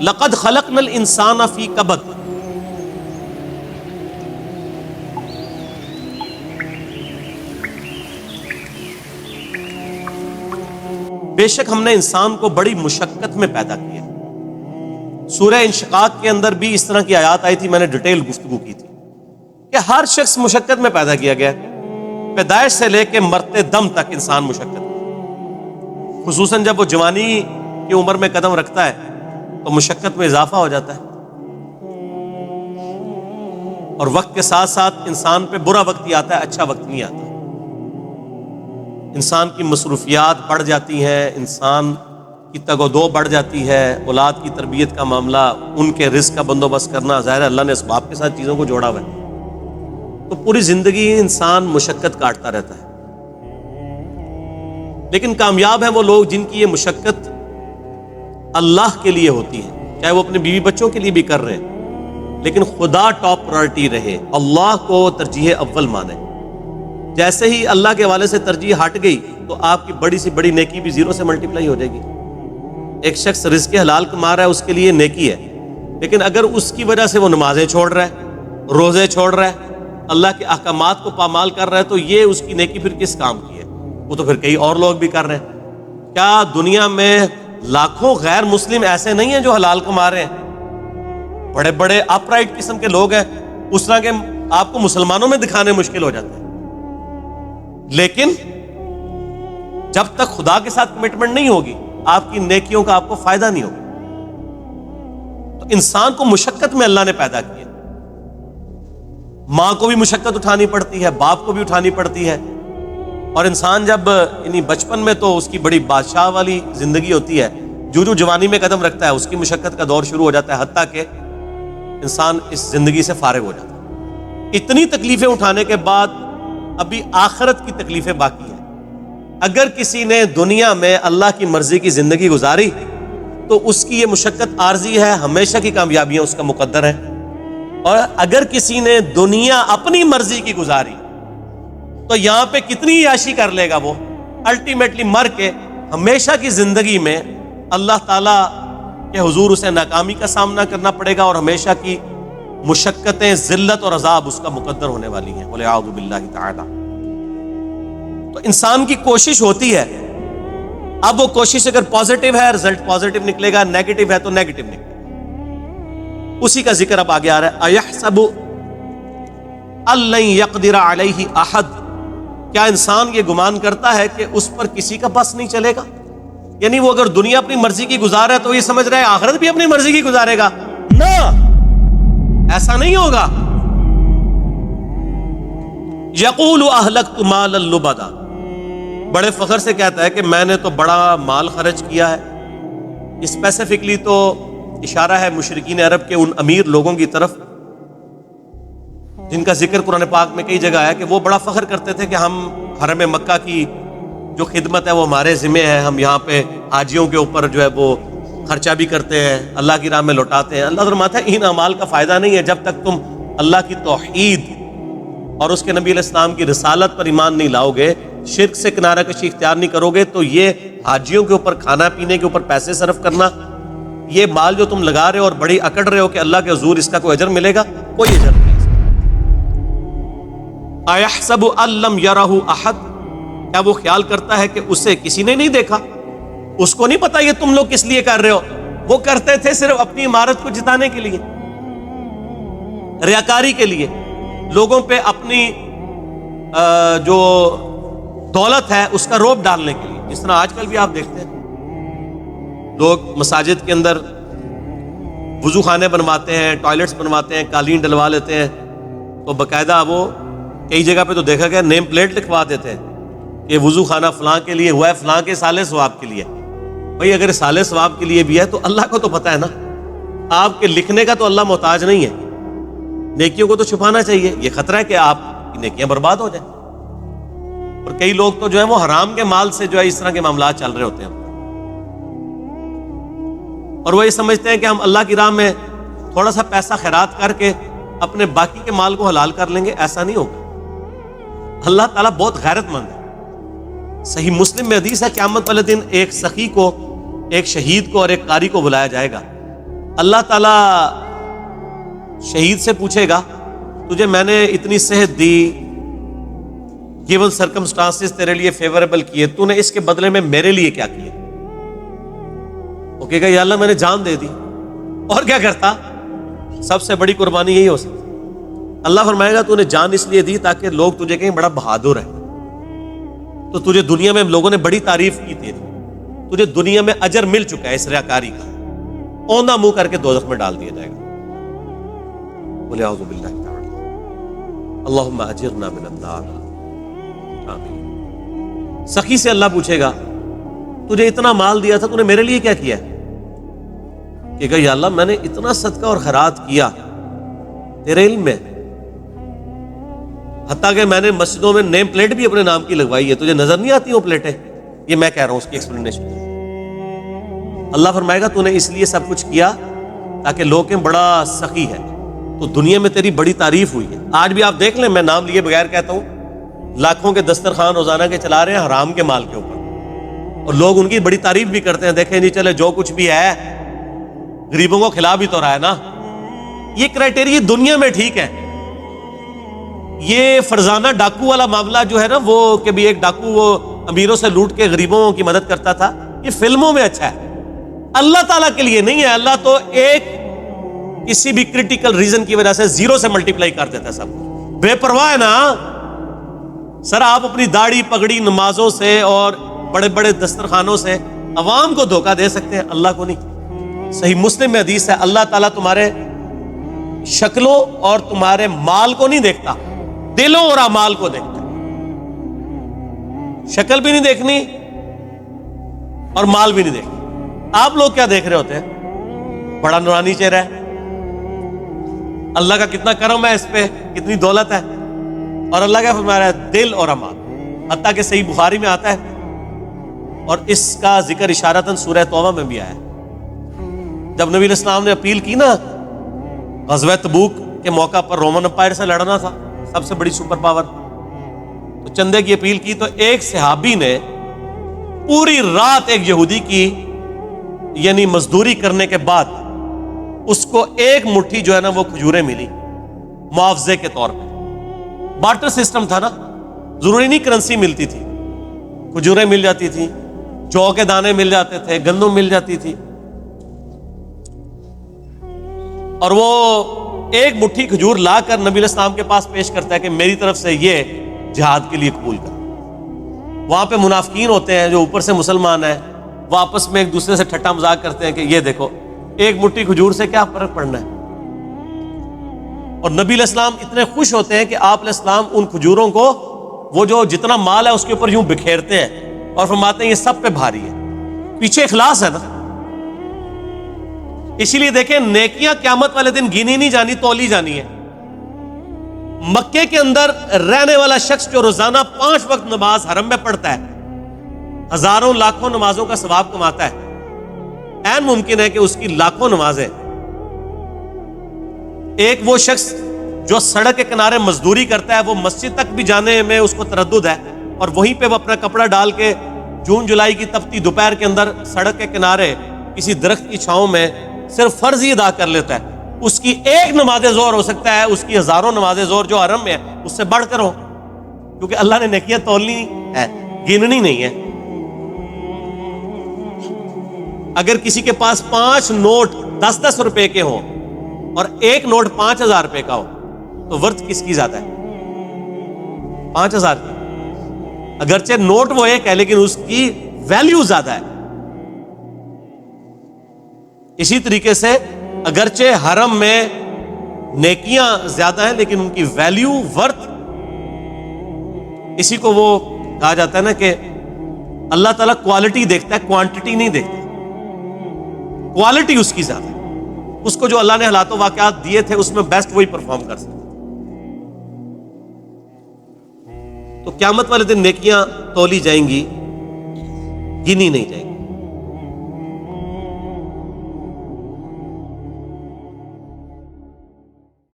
لقد خلقنا الانسان فی کبد، بے شک ہم نے انسان کو بڑی مشقت میں پیدا کیا۔ سورہ انشقاق کے اندر بھی اس طرح کی آیات آئی تھی، میں نے ڈیٹیل گفتگو کی تھی کہ ہر شخص مشقت میں پیدا کیا گیا، پیدائش سے لے کے مرتے دم تک انسان مشقت میں، خصوصاً جب وہ جوانی کی عمر میں قدم رکھتا ہے تو مشقت میں اضافہ ہو جاتا ہے، اور وقت کے ساتھ ساتھ انسان پہ برا وقت ہی آتا ہے، اچھا وقت نہیں آتا۔ انسان کی مصروفیات بڑھ جاتی ہیں، انسان کی تگ و دو بڑھ جاتی ہے، اولاد کی تربیت کا معاملہ، ان کے رزق کا بندوبست کرنا، ظاہر ہے اللہ نے اسباب کے ساتھ چیزوں کو جوڑا ہوا ہے، تو پوری زندگی انسان مشقت کاٹتا رہتا ہے۔ لیکن کامیاب ہیں وہ لوگ جن کی یہ مشقت اللہ کے لیے ہوتی ہے، چاہے وہ اپنے بیوی بچوں کے لیے بھی کر رہے ہیں، لیکن خدا ٹاپ پرائرٹی رہے، اللہ کو ترجیح اول مانے۔ جیسے ہی اللہ کے حوالے سے ترجیح ہٹ گئی تو آپ کی بڑی سی بڑی نیکی بھی زیرو سے ملٹیپلائی ہو جائے گی۔ ایک شخص رزق حلال کما رہا ہے، اس کے لیے نیکی ہے، لیکن اگر اس کی وجہ سے وہ نمازیں چھوڑ رہا ہے، روزے چھوڑ رہا ہے، اللہ کے احکامات کو پامال کر رہا ہے، تو یہ اس کی نیکی پھر کس کام کی ہے؟ وہ تو پھر کئی اور لوگ بھی کر رہے ہیں۔ کیا دنیا میں لاکھوں غیر مسلم ایسے نہیں ہیں جو حلال کما رہے ہیں؟ بڑے بڑے اپ رائٹ قسم کے لوگ ہیں، اس طرح کے آپ کو مسلمانوں میں دکھانے مشکل ہو جاتے ہیں، لیکن جب تک خدا کے ساتھ کمٹمنٹ نہیں ہوگی آپ کی نیکیوں کا آپ کو فائدہ نہیں ہوگا۔ تو انسان کو مشقت میں اللہ نے پیدا کیا، ماں کو بھی مشقت اٹھانی پڑتی ہے، باپ کو بھی اٹھانی پڑتی ہے، اور انسان جب یعنی بچپن میں تو اس کی بڑی بادشاہ والی زندگی ہوتی ہے، جو جوانی میں قدم رکھتا ہے اس کی مشقت کا دور شروع ہو جاتا ہے، حتیٰ کہ انسان اس زندگی سے فارغ ہو جاتا ہے۔ اتنی تکلیفیں اٹھانے کے بعد ابھی آخرت کی تکلیفیں باقی ہیں۔ اگر کسی نے دنیا میں اللہ کی مرضی کی زندگی گزاری تو اس کی یہ مشقت عارضی ہے، ہمیشہ کی کامیابیاں اس کا مقدر ہے، اور اگر کسی نے دنیا اپنی مرضی کی گزاری تو یہاں پہ کتنی عیاشی کر لے گا، وہ الٹیمیٹلی مر کے ہمیشہ کی زندگی میں اللہ تعالیٰ کے حضور اسے ناکامی کا سامنا کرنا پڑے گا، اور ہمیشہ کی مشقتیں، ذلت اور عذاب اس کا مقدر ہونے والی ہیں، وَلِعَوْذُ بِاللَّهِ تعالیٰ۔ تو انسان کی کوشش ہوتی ہے، اب وہ کوشش اگر پازیٹیو ہے رزلٹ پازیٹیو نکلے گا، نیگیٹو ہے تو نیگیٹو نکلے گا۔ اسی کا ذکر اب آگے آ رہا ہے، أَيَحْسَبُ أَن لَّن يَقْدِرَ عَلَيْهِ أَحَدٌ، کیا انسان یہ گمان کرتا ہے کہ اس پر کسی کا بس نہیں چلے گا؟ یعنی وہ اگر دنیا اپنی مرضی کی گزار ہے تو یہ سمجھ رہا ہے آخرت بھی اپنی مرضی کی گزارے گا؟ نہ، ایسا نہیں ہوگا۔ یقول اہلکت مالا لبدا، بڑے فخر سے کہتا ہے کہ میں نے تو بڑا مال خرچ کیا ہے۔ اسپیسیفکلی تو اشارہ ہے مشرکین عرب کے ان امیر لوگوں کی طرف جن کا ذکر قرآن پاک میں کئی جگہ ہے، کہ وہ بڑا فخر کرتے تھے کہ ہم حرم مکہ کی جو خدمت ہے وہ ہمارے ذمہ ہے، ہم یہاں پہ حاجیوں کے اوپر جو ہے وہ خرچہ بھی کرتے ہیں، اللہ کی راہ میں لوٹاتے ہیں۔ اللہ فرماتا ہے ان اعمال کا فائدہ نہیں ہے جب تک تم اللہ کی توحید اور اس کے نبی علیہ السلام کی رسالت پر ایمان نہیں لاؤ گے، شرک سے کنارہ کشی اختیار نہیں کرو گے، تو یہ حاجیوں کے اوپر کھانا پینے کے اوپر پیسے صرف کرنا، یہ مال جو تم لگا رہے ہو اور بڑی اکڑ رہے ہو کہ اللہ کے حضور اس کا کوئی اجر ملے گا، کوئی اجر نہیں۔ اَيَحْسَبُ أَن لَّمْ يَرَهُ أَحَدٌ، کیا وہ خیال کرتا ہے کہ اسے کسی نے نہیں دیکھا؟ اس کو نہیں پتا یہ تم لوگ کس لیے کر رہے ہو؟ وہ کرتے تھے صرف اپنی عمارت کو جتانے کے لیے، ریاکاری کے لیے، لوگوں پہ اپنی جو دولت ہے اس کا روب ڈالنے کے لیے۔ جس طرح آج کل بھی آپ دیکھتے ہیں لوگ مساجد کے اندر وضو خانے بنواتے ہیں، ٹوائلٹس بنواتے ہیں، قالین ڈلوا لیتے ہیں، تو باقاعدہ وہ کئی جگہ پہ تو دیکھا گیا نیم پلیٹ لکھوا دیتے ہیں کہ وضو خانہ فلاں کے لیے ہوا ہے، فلاں کے سالے ثواب کے لیے۔ بھئی اگر سالے ثواب کے لیے بھی ہے تو اللہ کو تو پتہ ہے نا، آپ کے لکھنے کا تو اللہ محتاج نہیں ہے، نیکیوں کو تو چھپانا چاہیے، یہ خطرہ ہے کہ آپ کی نیکیاں برباد ہو جائیں۔ اور کئی لوگ تو جو ہے وہ حرام کے مال سے جو ہے اس طرح کے معاملات چل رہے ہوتے ہیں، اور وہ یہ سمجھتے ہیں کہ ہم اللہ کی راہ میں تھوڑا سا پیسہ خیرات کر کے اپنے باقی کے مال کو حلال کر لیں گے، ایسا نہیں ہوگا۔ اللہ تعالیٰ بہت غیرت مند ہے۔ صحیح مسلم میں حدیث ہے قیامت والے دن ایک سخی کو ایک شہید کو اور ایک قاری کو بلایا جائے گا. اللہ تعالیٰ شہید سے پوچھے گا تجھے میں نے اتنی صحت دی، گیون سرکمسٹانسز تیرے لیے فیوریبل کیے، تو نے اس کے بدلے میں میرے لیے کیا کیا؟ وہ کہے گا یا اللہ میں نے جان دے دی. اور کیا کرتا؟ سب سے بڑی قربانی یہی ہو سکتی. اللہ فرمائے گا تو نے جان اس لیے دی تاکہ لوگ تجھے کہیں بڑا بہادر ہے، تو تجھے دنیا میں لوگوں نے بڑی تعریف کی تھی، تجھے دنیا میں اجر مل چکا ہے اس ریاکاری کا، اوندھا منہ کر کے دوزخ میں ڈال دیا جائے گا. بولے اعوذ باللہ تعالی اللہم اجرنا من النار. آمین. سخی سے اللہ پوچھے گا تجھے اتنا مال دیا تھا تو نے میرے لیے کیا کیا ہے؟ کہ کہا یا اللہ میں نے اتنا صدقہ اور خیرات کیا تیرے علم میں، حتیٰ کہ میں نے مسجدوں میں نیم پلیٹ بھی اپنے نام کی لگوائی ہے، تجھے نظر نہیں آتی وہ پلیٹیں؟ یہ میں کہہ رہا ہوں اس کی ایکسپلینیشن. اللہ فرمائے گا تو نے اس لیے سب کچھ کیا تاکہ لوگ کہیں بڑا سخی ہے، تو دنیا میں تیری بڑی تعریف ہوئی ہے. آج بھی آپ دیکھ لیں، میں نام لیے بغیر کہتا ہوں، لاکھوں کے دسترخوان روزانہ کے چلا رہے ہیں حرام کے مال کے اوپر، اور لوگ ان کی بڑی تعریف بھی کرتے ہیں. دیکھیں جی چلے جو کچھ بھی ہے غریبوں کو کھلا بھی تو رہا ہے نا. یہ کرائٹیریا دنیا میں ٹھیک ہے. یہ فرزانہ ڈاکو والا معاملہ جو ہے نا، وہ کہ بھی ایک ڈاکو وہ امیروں سے لوٹ کے غریبوں کی مدد کرتا تھا، یہ فلموں میں اچھا ہے، اللہ تعالیٰ کے لیے نہیں ہے. اللہ تو ایک کسی بھی کرٹیکل ریزن کی وجہ سے زیرو سے ملٹیپلائی کر دیتا ہے سب. بے پرواہ ہے نا سر. آپ اپنی داڑھی پگڑی نمازوں سے اور بڑے بڑے دسترخوانوں سے عوام کو دھوکہ دے سکتے ہیں، اللہ کو نہیں. صحیح مسلم میں حدیث ہے اللہ تعالیٰ تمہارے شکلوں اور تمہارے مال کو نہیں دیکھتا، دلوں اور اعمال کو دیکھتا. شکل بھی نہیں دیکھنی اور مال بھی نہیں دیکھنی. آپ لوگ کیا دیکھ رہے ہوتے ہیں؟ بڑا نورانی چہرہ ہے، اللہ کا کتنا کرم ہے اس پہ، کتنی دولت ہے، اور اللہ کا فرمایا ہے دل اور اعمال. حتیٰ کہ صحیح بخاری میں آتا ہے اور اس کا ذکر اشارتاً سورہ توبہ میں بھی آیا ہے. جب نبی علیہ السلام نے اپیل کی نا غزوہ تبوک کے موقع پر، رومن امپائر سے لڑنا تھا، سب سے بڑی سپر پاور، تو چندے کی اپیل کی، تو ایک صحابی نے پوری رات ایک یہودی کی یعنی مزدوری کرنے کے بعد اس کو ایک مٹھی جو ہے نا وہ کھجوریں ملی معاوضے کے طور پہ. بارٹر سسٹم تھا نا، ضروری نہیں کرنسی ملتی تھی، کھجوریں مل جاتی تھی، جو کے دانے مل جاتے تھے، گندم مل جاتی تھی. اور وہ ایک مٹھی کھجور لا کر نبی علیہ السلام کے پاس پیش کرتا ہے کہ میری طرف سے یہ جہاد کے لیے قبول کر. وہاں پہ منافقین ہوتے ہیں جو اوپر سے مسلمان ہیں، وہ آپس میں ایک دوسرے سے ٹھٹا مذاق کرتے ہیں کہ یہ دیکھو ایک مٹھی کھجور سے کیا فرق پڑنا ہے. اور نبی علیہ السلام اتنے خوش ہوتے ہیں کہ آپ علیہ السلام ان کھجوروں کو وہ جو جتنا مال ہے اس کے اوپر یوں بکھیرتے ہیں اور فرماتے ہیں یہ سب پہ بھاری ہے. پیچھے اخلاص ہے نا. اسی لیے دیکھیں نیکیاں قیامت والے دن گنی نہیں جانی، تولی جانی ہے. مکے کے اندر رہنے والا شخص جو روزانہ 5 وقت نماز حرم میں پڑھتا ہے، ہزاروں لاکھوں نمازوں کا ثواب کماتا ہے. این ممکن ہے کہ اس کی لاکھوں نمازیں، ایک وہ شخص جو سڑک کے کنارے مزدوری کرتا ہے، وہ مسجد تک بھی جانے میں اس کو تردد ہے، اور وہیں پہ وہ اپنا کپڑا ڈال کے جون جولائی کی تپتی دوپہر کے اندر سڑک کے کنارے کسی درخت کی چھاؤں میں صرف فرض ہی ادا کر لیتا ہے. اس کی ایک نماز ظہر ہو سکتا ہے اس کی ہزاروں نماز ظہر جو حرم میں ہے اس سے بڑھ کر ہو، کیونکہ اللہ نے نیکیاں تولنی ہے، گننی نہیں ہے. اگر کسی کے پاس 5 نوٹ 10-10 روپے کے ہوں اور ایک نوٹ 5,000 روپے کا ہو تو ورتھ کس کی زیادہ ہے؟ 5,000 کی. اگرچہ نوٹ وہ ایک ہے لیکن اس کی ویلیو زیادہ ہے. اسی طریقے سے اگرچہ حرم میں نیکیاں زیادہ ہیں لیکن ان کی ویلیو ورتھ، اسی کو وہ کہا جاتا ہے نا کہ اللہ تعالیٰ کوالٹی دیکھتا ہے، کوانٹٹی نہیں دیکھتا. کوالٹی اس کی زیادہ ہے. اس کو جو اللہ نے حالات و واقعات دیے تھے اس میں بیسٹ وہی پرفارم کر سکتا. تو قیامت والے دن نیکیاں تولی جائیں گی، گنی نہیں جائیں گی.